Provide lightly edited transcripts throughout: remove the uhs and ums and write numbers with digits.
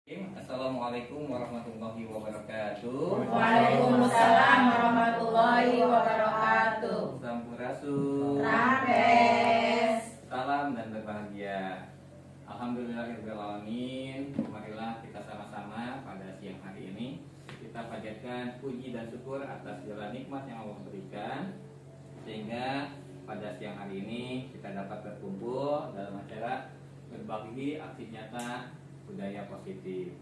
Assalamualaikum warahmatullahi wabarakatuh. Waalaikumsalam warahmatullahi wabarakatuh. Sampurasun. Rames. Salam dan berbahagia. Alhamdulillahirobbilalamin. Marilah kita sama-sama pada siang hari ini kita panjatkan puji dan syukur atas segala nikmat yang Allah berikan, sehingga pada siang hari ini kita dapat berkumpul dalam acara berbagi aksi nyata budaya positif.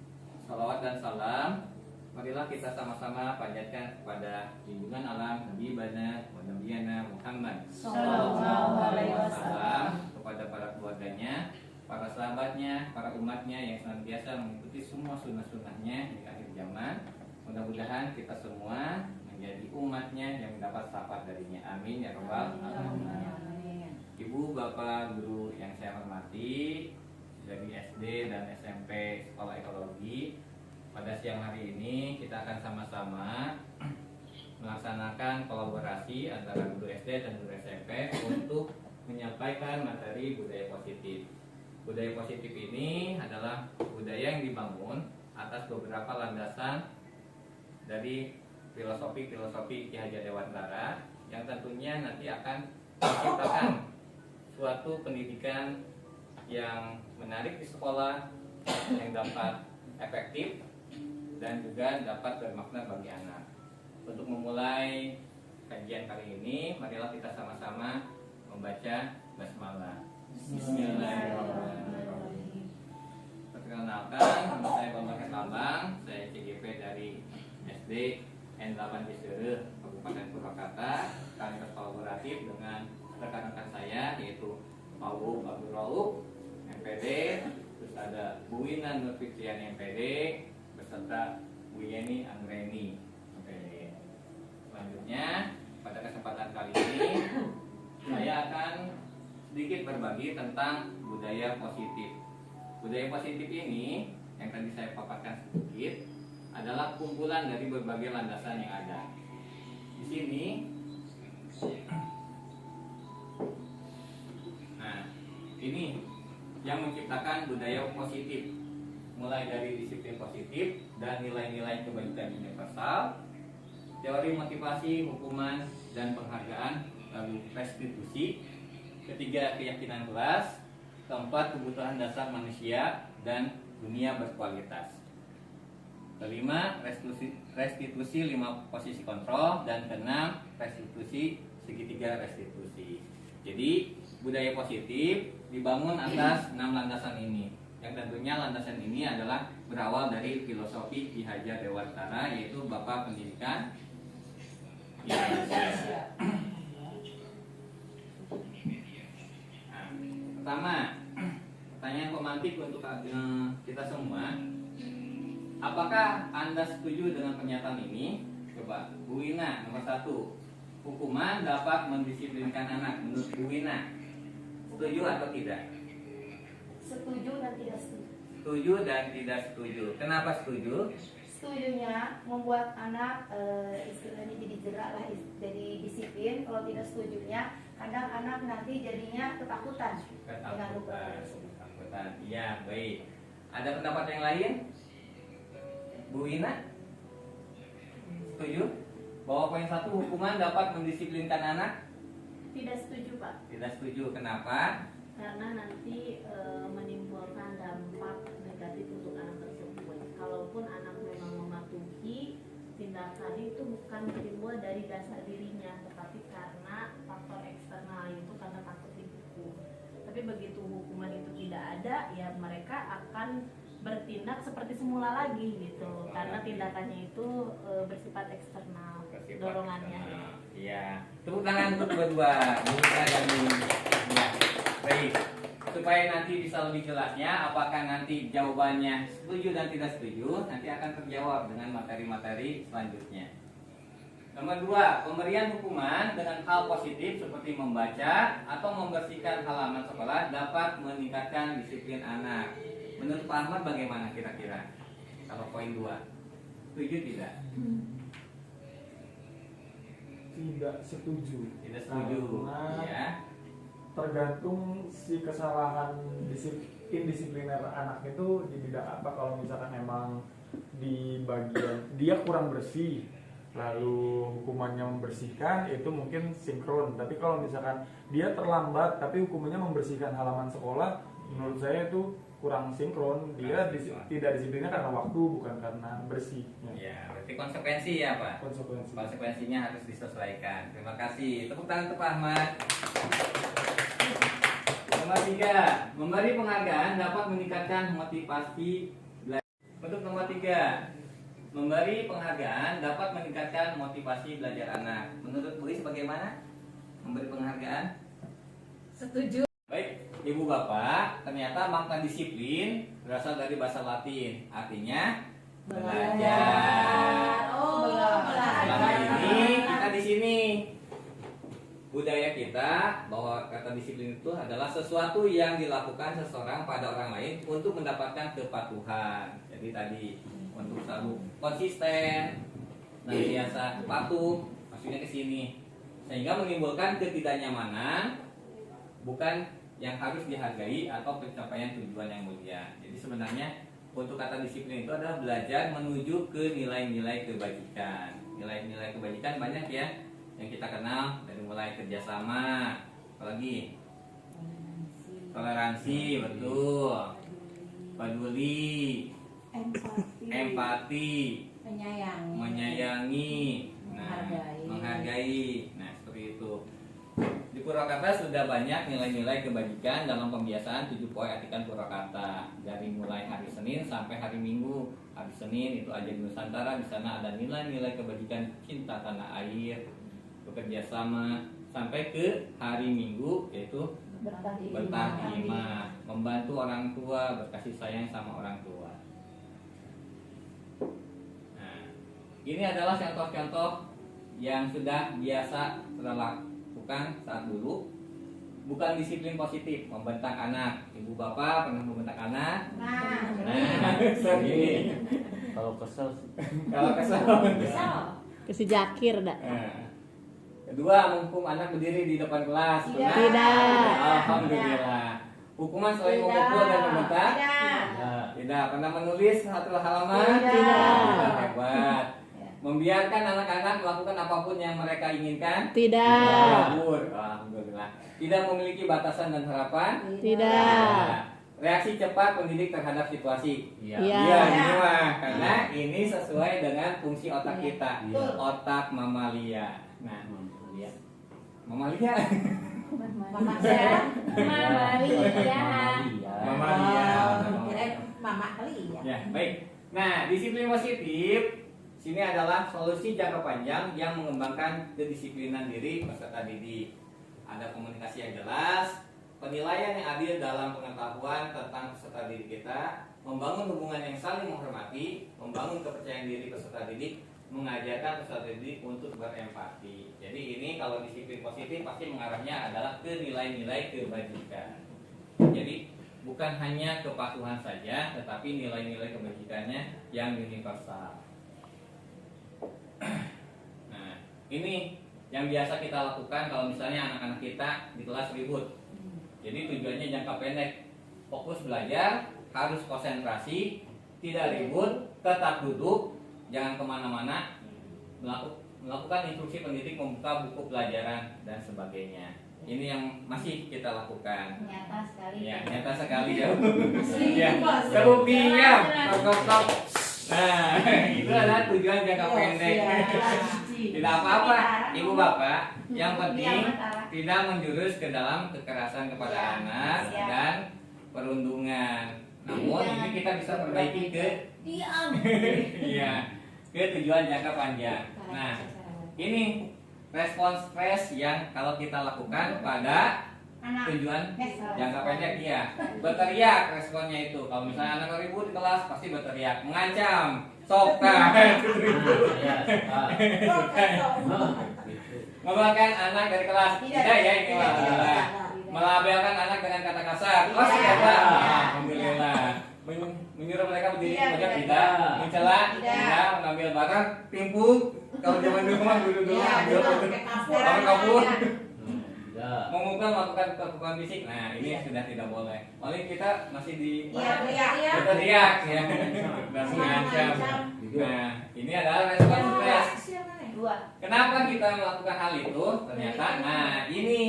Salawat dan salam marilah kita sama-sama panjatkan kepada junjungan alam Nabi Bana wa Nabiyana Muhammad Sallallahu alaihi wasallam, kepada para keluarganya, para sahabatnya, para umatnya yang senantiasa mengikuti semua sunnah-sunnahnya di akhir zaman. Mudah-mudahan kita semua menjadi umatnya yang mendapat syafaat darinya. Amin ya rabbal alamin. Ibu, bapak, guru yang saya hormati dari SD dan SMP Sekolah Ekologi, pada siang hari ini kita akan sama-sama melaksanakan kolaborasi antara guru SD dan guru SMP untuk menyampaikan materi budaya positif. Budaya positif ini adalah budaya yang dibangun atas beberapa landasan dari filosofi Ki Hajar Dewantara yang tentunya nanti akan menciptakan suatu pendidikan yang menarik di sekolah, yang dapat efektif dan juga dapat bermakna bagi anak. Untuk memulai kajian kali ini, marilah kita sama-sama membaca basmalah. Bismillahirrahmanirrahim. Perkenalkan, nama saya Bambang Herlambang, saya CGP dari SD N8 Ciseureuh, Kabupaten Purwakarta. Kami berkolaboratif dengan rekan-rekan saya, yaitu Pak Abdul Rauf MPD, terus ada Bu Wina Nur Fitriani MPD beserta Bu Yeni Anggreni MPD. Selanjutnya pada kesempatan kali ini saya akan sedikit berbagi tentang budaya positif. Budaya positif ini yang tadi saya paparkan sedikit adalah kumpulan dari berbagai landasan yang ada. Di sini ini yang menciptakan budaya positif, mulai dari disiplin positif dan nilai-nilai kebajikan universal, teori motivasi, hukuman dan penghargaan, lalu restitusi, ketiga keyakinan kelas, keempat kebutuhan dasar manusia dan dunia berkualitas, kelima restitusi 5 posisi kontrol, dan keenam restitusi segitiga restitusi. Jadi budaya positif dibangun atas 6 landasan ini, yang tentunya landasan ini adalah berawal dari filosofi Ki Hajar Dewantara, yaitu Bapak Pendidikan Indonesia. Nah, pertama, pertanyaan pemantik untuk kita semua, apakah Anda setuju dengan pernyataan ini? Coba Bu Wina, nomor 1, hukuman dapat mendisiplinkan anak. Menurut Bu Wina, setuju atau tidak? Setuju dan tidak setuju. Setuju dan tidak setuju. Kenapa setuju? Setujunya membuat anak istilahnya jadi jerak lah, jadi disiplin. Kalau tidak setujunya, kadang anak nanti jadinya ketakutan. Ketakutan. Iya, baik. Ada pendapat yang lain? Bu Wina? Setuju? Bahwa poin 1, hukuman dapat mendisiplinkan anak? Tidak setuju, Pak. Tidak setuju. Kenapa? Karena nanti menimbulkan dampak negatif untuk anak tersebut. Kalaupun anak memang mematuhi tindakan itu bukan timbul dari dasar dirinya, tetapi karena faktor eksternal, itu karena takut dihukum. Tapi begitu hukuman itu tidak ada, ya mereka akan bertindak seperti semula lagi gitu, karena tindakannya itu bersifat eksternal, dorongannya. Iya. Tepuk tangan untuk berdua. Buka dan ya. Baik. Supaya nanti bisa lebih jelasnya, apakah nanti jawabannya setuju dan tidak setuju, nanti akan terjawab dengan materi-materi selanjutnya. Nomor 2, pemberian hukuman dengan hal positif seperti membaca atau membersihkan halaman sekolah dapat meningkatkan disiplin anak. Menurut Pak Ahmad bagaimana kira-kira? Kalau poin 2, setuju tidak? Tidak setuju. Tidak setuju. Karena Ya. tergantung si kesalahan indisipliner anak itu di bidang apa? Kalau misalkan emang di bagian dia kurang bersih, lalu hukumannya membersihkan, itu mungkin sinkron. Tapi kalau misalkan dia terlambat tapi hukumannya membersihkan halaman sekolah, menurut saya itu kurang sinkron. Dia tidak disiplinnya karena waktu, bukan karena bersih. Ya, berarti konsekuensi ya Pak. Konsekuensinya harus disesuaikan. Terima kasih. Tepuk tangan untuk Pak Ahmad. Nomor 3, memberi penghargaan dapat meningkatkan motivasi belajar. Untuk nomor 3, memberi penghargaan dapat meningkatkan motivasi belajar anak. Menurut Bu Is bagaimana? Memberi penghargaan? Setuju. Baik, Ibu Bapak, ternyata makna disiplin berasal dari bahasa Latin, artinya belajar. Oh, belajar. Selama ini kita di sini budaya kita bahwa kata disiplin itu adalah sesuatu yang dilakukan seseorang pada orang lain untuk mendapatkan kepatuhan. Jadi tadi untuk selalu konsisten dan biasa patuh, maksudnya ke sini, sehingga menimbulkan ketidaknyamanan, bukan yang harus dihargai atau pencapaian tujuan yang mulia. Jadi sebenarnya untuk kata disiplin itu adalah belajar menuju ke nilai-nilai kebajikan. Nilai-nilai kebajikan banyak ya yang kita kenal, dari mulai kerjasama, apalagi toleransi, betul, peduli, empati, menyayangi, menghargai. Nah, seperti itu. Di Purwakarta sudah banyak nilai-nilai kebajikan dalam pembiasaan 7 poin atikan Purwakarta, dari mulai hari Senin sampai hari Minggu. Hari Senin itu Ajang Nusantara, di sana ada nilai-nilai kebajikan cinta tanah air, bekerja sama, sampai ke hari Minggu yaitu bertaklimah, membantu orang tua, berkasih sayang sama orang tua. Nah, ini adalah contoh-contoh yang sudah biasa terlalu saat dulu, bukan disiplin positif, membentak anak. Ibu bapak pernah membentak anak? Sering. Kalau kesel Kasih jakir dah. Kedua, menghukum anak berdiri di depan kelas. Tidak. Alhamdulillah. Hukuman selain memukul dan membentak? Tidak. Pernah menulis satu halaman? Tidak. Hebat. Membiarkan anak-anak melakukan apapun yang mereka inginkan? Tidak. Alhamdulillah. Tidak memiliki batasan dan harapan? Tidak. Reaksi cepat pendidik terhadap situasi? Iya. Iya, ini mah karena ini sesuai dengan fungsi otak kita, otak mamalia. Nah, mamalia. Mamalia. Ya, baik. Nah, disiplin positif sini adalah solusi jangka panjang yang mengembangkan kedisiplinan diri peserta didik. Ada komunikasi yang jelas, penilaian yang adil dalam pengetahuan tentang peserta didik kita, membangun hubungan yang saling menghormati, membangun kepercayaan diri peserta didik, mengajarkan peserta didik untuk berempati. Jadi ini kalau disiplin positif pasti mengarahnya adalah ke nilai-nilai kebajikan. Jadi bukan hanya kepatuhan saja, tetapi nilai-nilai kebajikannya yang universal. Nah, ini yang biasa kita lakukan kalau misalnya anak-anak kita di kelas ribut. Jadi tujuannya jangka pendek, fokus belajar, harus konsentrasi, tidak ribut, tetap duduk, jangan kemana-mana, melakukan instruksi pendidik, membuka buku pelajaran dan sebagainya. Ini yang masih kita lakukan. Nyata sekali. Ya, nyata sekali ya. Ya, terbukti ya. Top. Nah, itu adalah tujuan jangka pendek. Tidak apa-apa, ibu bapak. Yang penting tidak menjurus ke dalam kekerasan kepada anak dan perundungan. Namun ini kita bisa perbaiki ke iya, ke tujuan jangka panjang. Nah, ini respon stres yang kalau kita lakukan pada tujuan jangka pendek, ya berteriak responnya itu. Kalau misalnya anak ribut di kelas pasti berteriak, mengancam, soka, mengeluarkan anak dari kelas, tidak ya ini malah melabelkan anak dengan kata kasar, kelas tidak, alhamdulillah, menyuruh mereka berdiri pojok, tidak, mencela, tidak, mengambil barang, timpuk. Kalau zaman dulu mah dulu ambil kabur. Ya. Memukul melakukan perbuatan fisik. Nah, ini sudah tidak boleh. Oleh kita masih di Iya. berteriak ya dan mengancam. Nah, ini adalah respon stres. Dua. Kenapa kita melakukan hal itu? Ternyata, nah ini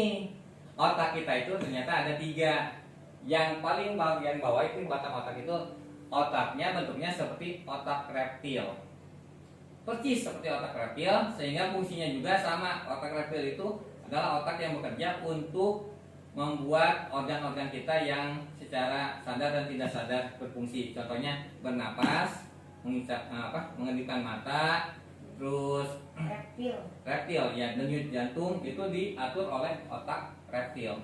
otak kita itu ternyata ada 3. Yang paling bagian bawah itu batang otak itu otaknya bentuknya seperti otak reptil. Persis seperti otak reptil, sehingga fungsinya juga sama. Otak reptil itu adalah otak yang bekerja untuk membuat organ-organ kita yang secara sadar dan tidak sadar berfungsi. Contohnya bernapas, mengedipkan mata, terus reptil ya, denyut jantung itu diatur oleh otak reptil.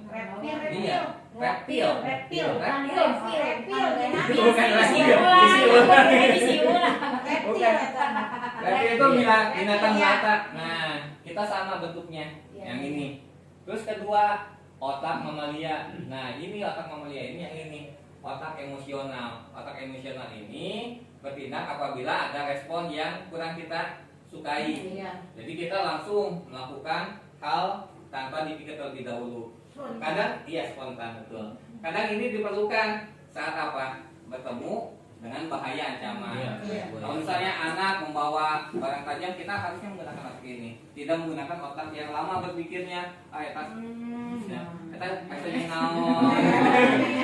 Iya, reptil. Bukan Bukan reptil. Reptil itu binatang melata. Nah, kita sama bentuknya yang ini. Terus kedua, otak mamalia. Nah, ini otak mamalia ini yang ini. Otak emosional. Otak emosional ini bertindak apabila ada respon yang kurang kita sukai. Jadi kita langsung melakukan hal tanpa dipikir terlebih dahulu. Kadang spontan betul. Kadang ini diperlukan saat apa? Bertemu dengan bahaya ancaman. Kalau misalnya anak membawa barang tajam, kita harusnya menggunakan otak ini, tidak menggunakan otak yang lama berpikirnya. Kita yang naon.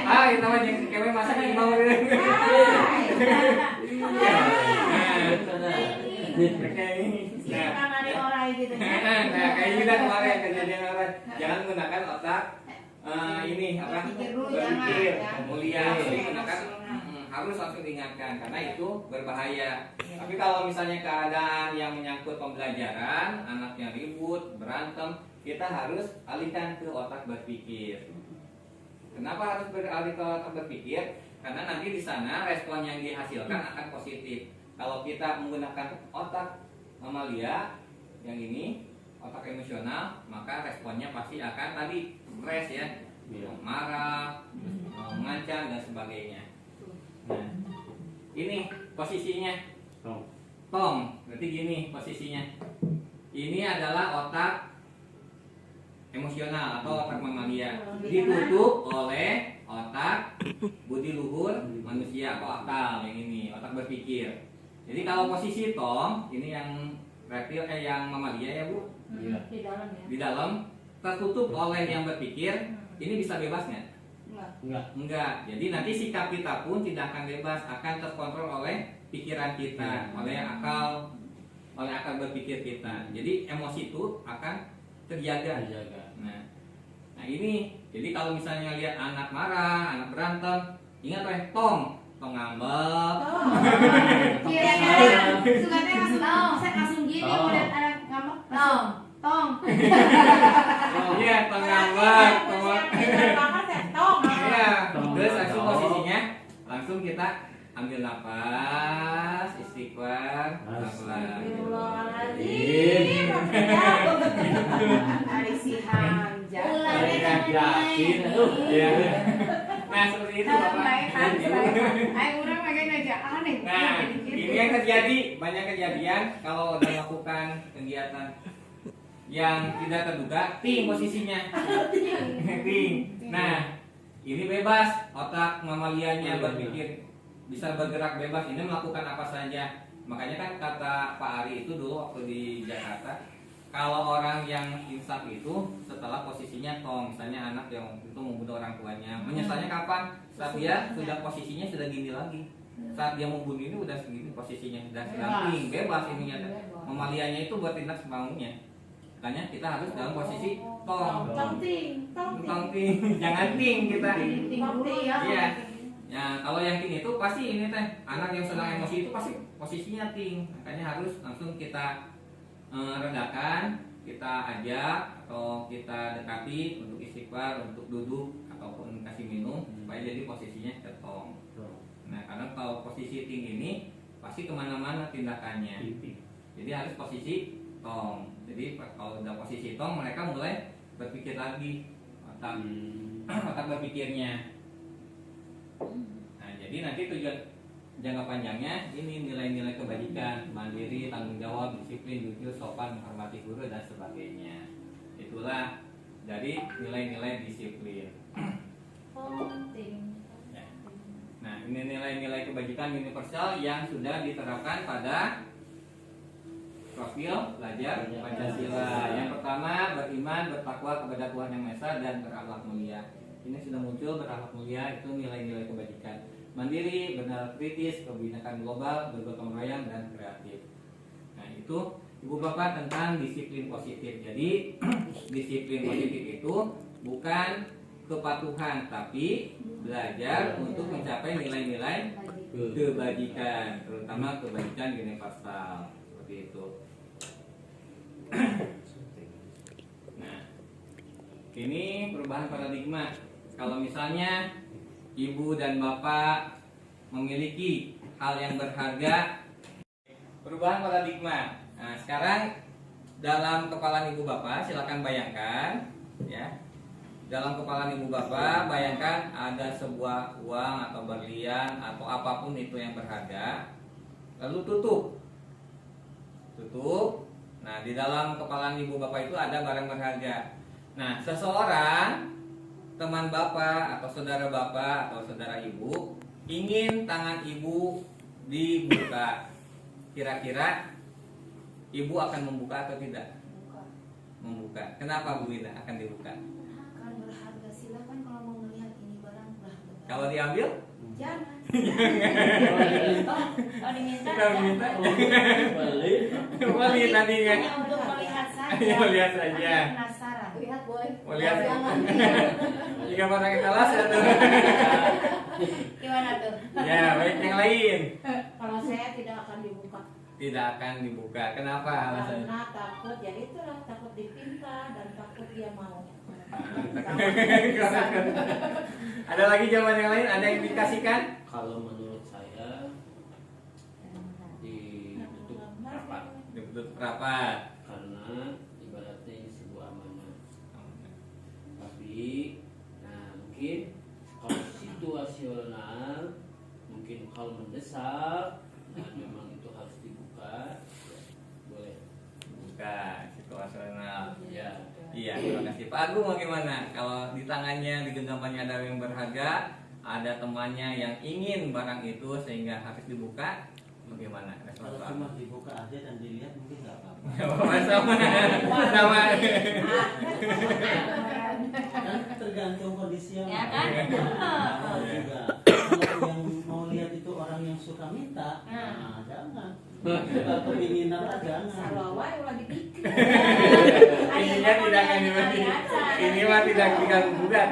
Kita mah jeung kewe masak di bawah. Nah, kayak gini kemarin kejadian orang. Jangan menggunakan otak ini apa? Berpikir mulia, menggunakan harus langsung diingatkan karena itu berbahaya. Tapi kalau misalnya keadaan yang menyangkut pembelajaran, anaknya ribut, berantem, kita harus alihkan ke otak berpikir. Kenapa harus beralih ke otak berpikir? Karena nanti di sana respon yang dihasilkan akan positif. Kalau kita menggunakan otak mamalia yang ini, otak emosional, maka responnya pasti akan tadi stres ya, marah, mengancam dan sebagainya. Nah, ini posisinya tong, berarti gini posisinya. Ini adalah otak emosional atau otak mamalia, ditutup oleh otak budi luhur manusia atau akal yang ini, otak berpikir. Jadi kalau posisi tong, ini yang reptil yang mamalia ya Bu, di dalam tertutup oleh yang berpikir, ini bisa bebas nggak? Enggak. Jadi nanti sikap kita pun tidak akan bebas, akan terkontrol oleh pikiran kita, oleh akal berpikir kita. Jadi emosi itu akan terjaga. Nah ini, jadi kalau misalnya lihat anak marah, anak berantem, ingat tong ngambek. Langsung gini lihat anak ngambek. Tong. Iya, tong ngambek. Iya. Terus langsung posisinya, langsung kita ambil nafas, istighfar, pelan-pelan. Nah seperti itu Bapak. Nah ini yang terjadi, banyak kejadian kalau udah melakukan kegiatan yang tidak terduga, ting posisinya, ting. Nah ini bebas, otak mamalianya berpikir, bisa bergerak bebas, ini melakukan apa saja. Makanya kan kata Pak Ari itu dulu waktu di Jakarta, kalau orang yang insaf itu setelah posisinya tong, misalnya anak yang itu membunuh orang tuanya, menyesalnya kapan? Saat dia sudah posisinya sudah gini lagi. Saat dia mau bunuh ini udah segini posisinya, sudah ting, bebas ininya. Mamalianya itu bertindak semaunya. Makanya kita harus dalam posisi tong. Tong ting, jangan ting kita. Iya. Ya, kalau yang ting itu pasti ini anak yang sedang emosi itu pasti posisinya ting. Makanya harus langsung kita redakan, kita ajak atau kita dekati untuk istighfar, untuk duduk ataupun kasih minum supaya jadi posisinya ketong. Nah karena kalau posisi ting ini pasti kemana-mana tindakannya, jadi harus posisi tong. Jadi kalau udah posisi tong, mereka mulai berpikir lagi, otak berpikirnya. Nah jadi nanti tujuan jangka panjangnya ini nilai-nilai kebajikan, mandiri, tanggung jawab, disiplin, jujur, sopan, menghormati guru dan sebagainya. Itulah dari nilai-nilai disiplin. Penting. Ya. Nah, ini nilai-nilai kebajikan universal yang sudah diterapkan pada profil belajar Pancasila. Yang pertama, beriman, bertakwa kepada Tuhan Yang Maha Esa dan berakhlak mulia. Ini sudah muncul, berakhlak mulia itu nilai-nilai kebajikan. Mandiri, benar kritis, kebinekaan global, bergotong royong dan kreatif. Nah, itu Ibu Bapak tentang disiplin positif. Jadi, disiplin positif itu bukan kepatuhan, tapi belajar untuk mencapai nilai-nilai kebajikan, terutama kebajikan universal. Seperti itu. Nah, ini perubahan paradigma. Kalau misalnya ibu dan bapak memiliki hal yang berharga, perubahan paradigma. Nah, sekarang dalam kepala ibu bapak, silakan bayangkan, ya. Dalam kepala ibu bapak, bayangkan ada sebuah uang atau berlian atau apapun itu yang berharga, lalu tutup. Nah, di dalam kepala ibu bapak itu ada barang berharga. Nah, seseorang, teman bapak atau saudara bapak atau saudara ibu ingin tangan ibu dibuka. Kira-kira ibu akan membuka atau tidak? Membuka. Kenapa Bu Ina akan dibuka? Kan berharga, silakan kalau mau melihat ini barang berharga. Kalau diambil? Jangan. Oh, diminta. Kita minta. Boleh tadi kan? Hanya untuk melihat saja. Hanya melihat saja. Hanya penasaran. Lihat boy. Mau lihat? Jangan. Jika barang yang kalah satu. Gimana tuh? Ya, baik yang lain. Kalau saya tidak akan dibuka. Tidak akan dibuka. Kenapa alasannya? Karena takut, ya itulah takut dipinta dan takut dia mau. Ada lagi jawaban yang lain? Ada yang dikasihkan? Kalau menurut saya ditutup rapat, Ditutup rapat. karena ibaratnya ini sebuah amanah. Tapi nah mungkin kalau situasional, mungkin kalau mendesak, nah memang itu harus dibuka, ya, boleh. Buka situasional. Ya, Iya, terima kasih. Pak Agung bagaimana? Kalau di tangannya, di genggamannya ada yang berharga, ada temannya yang ingin barang itu sehingga harus dibuka, bagaimana? Respon Kalau Pak cuma Agung? dibuka aja dan dilihat mungkin nggak apa-apa. Sama. Kan tergantung kondisi yang Ya kan? Nah, juga. Kalau yang mau lihat itu orang yang suka minta, nah jangan. Suka keinginan lah jangan. Salawai ulah dibikin. Ininya tidak akan dibeli. Ini mah tidak gugat,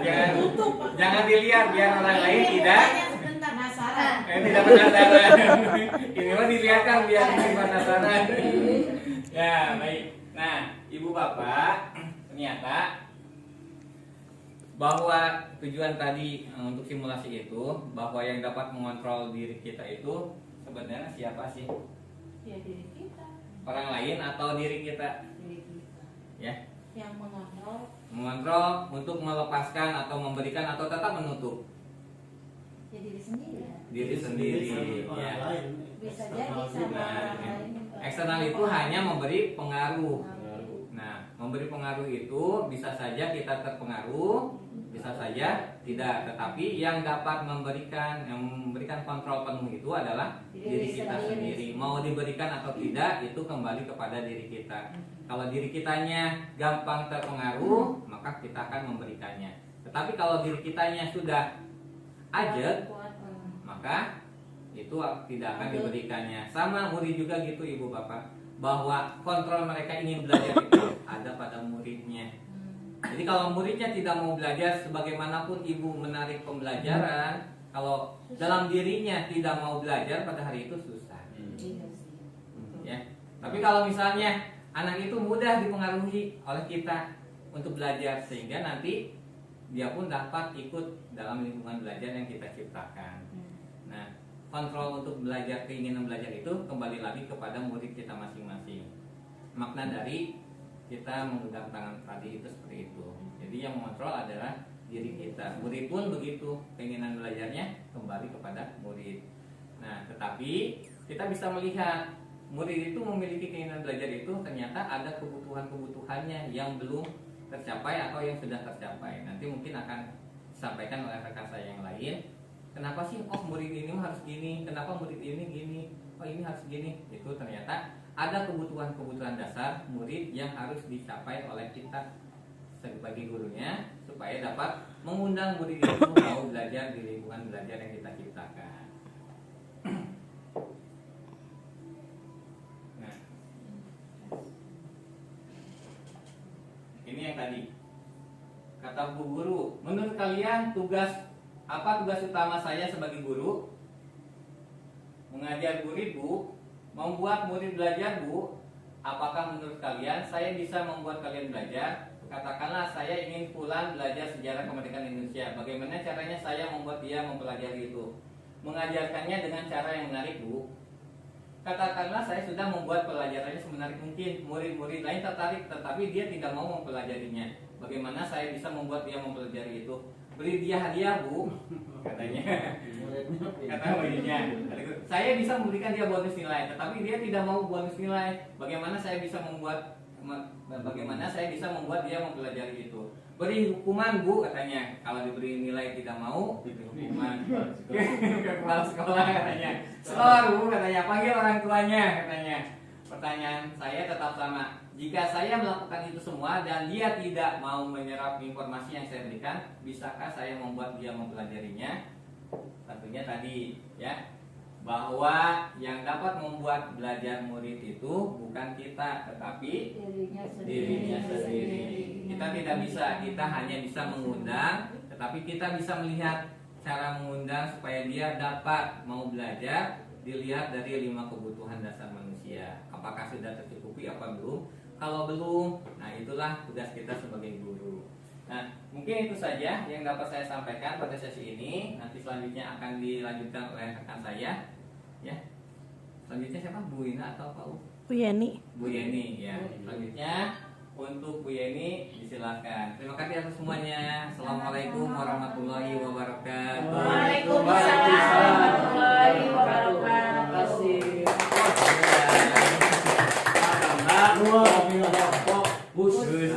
jangan dilihat biar orang lain tidak Sebentar penasaran. tidak penasaran. Ini mah dilihatkan biar bikin penasaran. Ya, baik. Nah, Ibu Bapak, ternyata bahwa tujuan tadi untuk simulasi itu, bahwa yang dapat mengontrol diri kita itu sebenarnya siapa sih? Ya diri kita. Orang lain atau diri kita? Diri kita. Ya, Yang mengontrol. mengontrol untuk melepaskan atau memberikan atau tetap menutup Ya diri sendiri. diri sendiri. sama orang Ya. lain. Bisa Eksternal jadi sama juga. orang lain. Eksternal itu hanya memberi pengaruh. baru. Nah, memberi pengaruh itu bisa saja kita terpengaruh, bisa saja tidak. Tetapi yang dapat memberikan kontrol penuh itu adalah diri kita sendiri. Mau diberikan atau tidak itu kembali kepada diri kita. Kalau diri kitanya gampang terpengaruh, maka kita akan memberikannya. Tetapi kalau diri kitanya sudah ajet, maka itu tidak akan diberikannya. Sama murid juga gitu Ibu Bapak, bahwa kontrol mereka ingin belajar itu ada pada muridnya. Jadi kalau muridnya tidak mau belajar, sebagaimanapun ibu menarik pembelajaran, kalau dalam dirinya tidak mau belajar pada hari itu susah. Ya. Tapi kalau misalnya anak itu mudah dipengaruhi oleh kita untuk belajar, sehingga nanti dia pun dapat ikut dalam lingkungan belajar yang kita ciptakan. Nah, kontrol untuk belajar, keinginan belajar itu kembali lagi kepada murid kita masing-masing. Makna dari kita memegang tangan tadi itu seperti itu. Jadi yang mengontrol adalah diri kita. Murid pun begitu, keinginan belajarnya kembali kepada murid. Nah, tetapi kita bisa melihat murid itu memiliki keinginan belajar itu ternyata ada kebutuhan-kebutuhannya yang belum tercapai atau yang sudah tercapai. Nanti mungkin akan disampaikan oleh rekan saya yang lain. Kenapa sih murid ini harus gini? Kenapa murid ini gini? Ini harus gini. Itu ternyata ada kebutuhan-kebutuhan dasar murid yang harus dicapai oleh kita sebagai gurunya supaya dapat mengundang murid itu mau belajar di lingkungan belajar yang kita ciptakan. Nah, ini yang tadi kata Bu Guru. Menurut kalian tugas utama saya sebagai guru? Mengajar murid, Bu. Membuat murid belajar, Bu. Apakah menurut kalian saya bisa membuat kalian belajar? Katakanlah saya ingin Fulan belajar sejarah kemerdekaan Indonesia. Bagaimana caranya saya membuat dia mempelajari itu? Mengajarkannya dengan cara yang menarik, Bu. Katakanlah saya sudah membuat pelajarannya semenarik mungkin. Murid-murid lain tertarik, tetapi dia tidak mau mempelajarinya. Bagaimana saya bisa membuat dia mempelajari itu? Beri dia hadiah, Bu. Katanya. Kata muridnya. Saya bisa memberikan dia bonus nilai, tetapi dia tidak mau bonus nilai. Bagaimana saya bisa membuat dia mempelajari itu? Beri hukuman, Bu, katanya. Kalau diberi nilai tidak mau, diberi hukuman. Ke kepala sekolah, katanya. Skor, Bu, katanya. Panggil orang tuanya, katanya. Pertanyaan saya tetap sama. Jika saya melakukan itu semua dan dia tidak mau menyerap informasi yang saya berikan, bisakah saya membuat dia mempelajarinya? Tentunya tadi, ya, bahwa yang dapat membuat belajar murid itu bukan kita, tetapi dirinya sendiri. Kita tidak bisa, kita hanya bisa mengundang, tetapi kita bisa melihat cara mengundang supaya dia dapat mau belajar. Dilihat dari 5 kebutuhan dasar manusia. Apakah sudah tercukupi apa belum? Kalau belum, nah itulah tugas kita sebagai guru. Nah, mungkin itu saja yang dapat saya sampaikan pada sesi ini. Nanti selanjutnya akan dilanjutkan oleh rekan saya. Ya, selanjutnya siapa? Bu Ina atau Pak U? Bu Yeni. Bu Yeni, ya. Selanjutnya untuk Bu Yeni disilakan. Terima kasih atas semuanya. Assalamualaikum warahmatullahi wabarakatuh. Waalaikumsalam warahmatullahi wabarakatuh. Terima kasih. Luar biasa. Khusus.